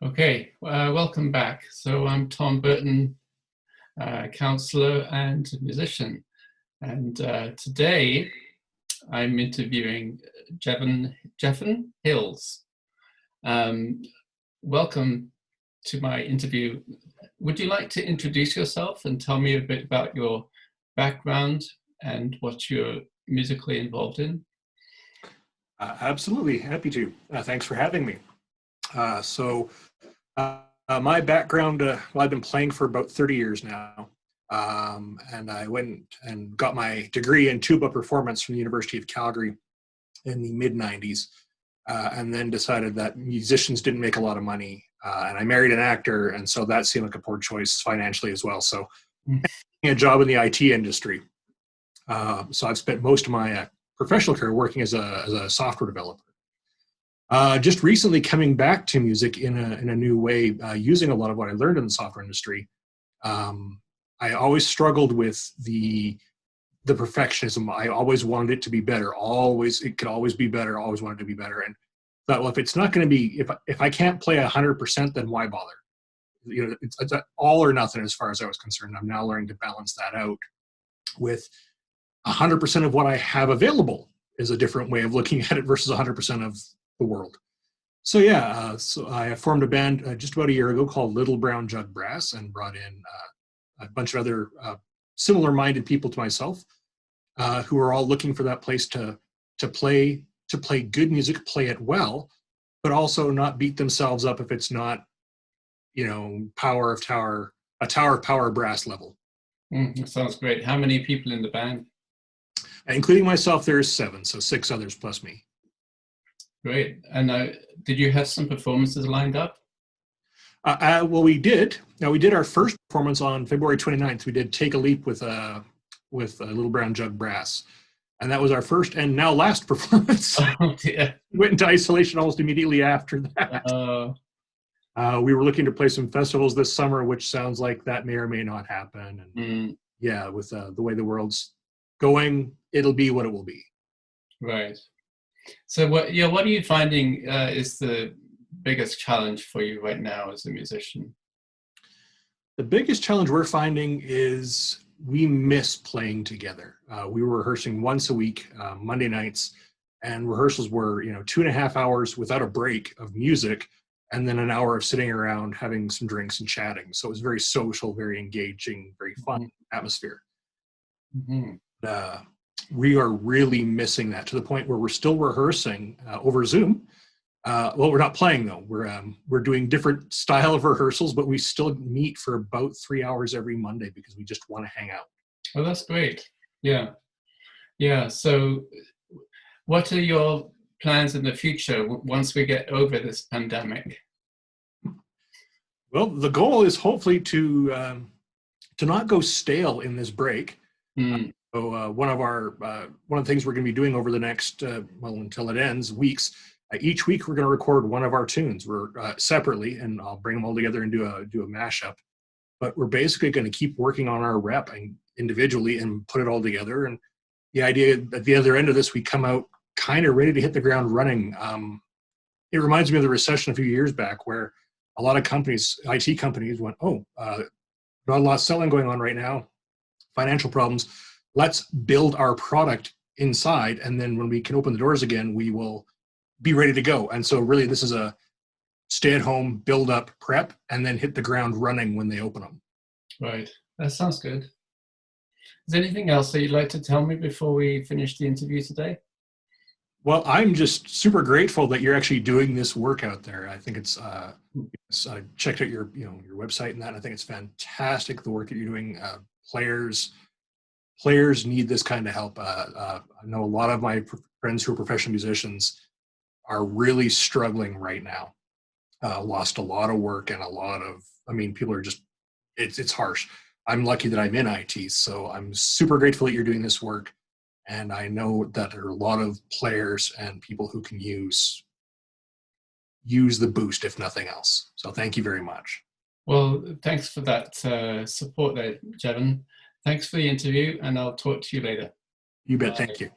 Okay, welcome back. So I'm Tom Burton, counselor and musician. And today I'm interviewing Jevon Hills. Welcome to my interview. Would you like to introduce yourself and tell me a bit about your background and what you're musically involved in? Absolutely, happy to. Thanks for having me. My background, well, I've been playing for about 30 years now. And I went and got my degree in tuba performance from the University of Calgary in the mid-90s, and then decided that musicians didn't make a lot of money. And I married an actor, and so that seemed like a poor choice financially as well. So a job in the IT industry. So I've spent most of my professional career working as a software developer. Just recently coming back to music in a new way, using a lot of what I learned in the software industry. I always struggled with the perfectionism. I always wanted it to be better. It could always be better. Always wanted to be better. And thought, well, if it's not going to be, if I can't play 100%, then why bother? You know, it's all or nothing as far as I was concerned. I'm now learning to balance that out with 100% of what I have available is a different way of looking at it versus 100% of the world. So yeah, so I formed a band just about a year ago called Little Brown Jug and brought in a bunch of other similar-minded people to myself who are all looking for that place to play good music, play it well, but also not beat themselves up if it's not, you know, a tower of power brass level. That sounds great. How many people in the band? Including myself, there's 7, so 6 others plus me. Great. And did you have some performances lined up? Well, we did. Now, we did our first performance on February 29th. We did Take a Leap with Little Brown Jug Brass. And that was our first and now last performance. Oh, dear. We went into isolation almost immediately after that. We were looking to play some festivals this summer, which sounds like that may or may not happen. And yeah, with the way the world's going, it'll be what it will be. Right. So what are you finding is the biggest challenge for you right now as a musician? The biggest challenge we're finding is we miss playing together. We were rehearsing once a week, Monday nights, and rehearsals were, 2.5 hours without a break of music, and then an hour of sitting around having some drinks and chatting. So it was very social, very engaging, very fun atmosphere. We are really missing that to the point where we're still rehearsing over Zoom. Well, we're not playing though. We're doing different style of rehearsals, but we still meet for about 3 hours every Monday because we just want to hang out. Oh, that's great. Yeah. Yeah. So what are your plans in the future once we get over this pandemic? Well, the goal is hopefully to not go stale in this break. So one of the things we're going to be doing over the next until it ends weeks. Each week we're going to record one of our tunes. We're separately, and I'll bring them all together and do a mashup. But we're basically going to keep working on our rep and individually and put it all together. And the idea at the other end of this, we come out kind of ready to hit the ground running. It reminds me of the recession a few years back, where a lot of companies, IT companies, went, "Oh, not a lot of selling going on right now, financial problems. Let's build our product inside, and then when we can open the doors again, we will be ready to go." And so really this is a stay at home, build up, prep, and then hit the ground running when they open them. Right. That sounds good. Is there anything else that you'd like to tell me before we finish the interview today? Well, I'm just super grateful that you're actually doing this work out there. I think it's I checked out your website and that. And I think it's fantastic, the work that you're doing. Players need this kind of help. I know a lot of my friends who are professional musicians are really struggling right now. Lost a lot of work and people are just, it's harsh. I'm lucky that I'm in IT, so I'm super grateful that you're doing this work. And I know that there are a lot of players and people who can use the boost, if nothing else. So thank you very much. Well, thanks for that support there, Jevon. Thanks for the interview, and I'll talk to you later. You bet. Thank you.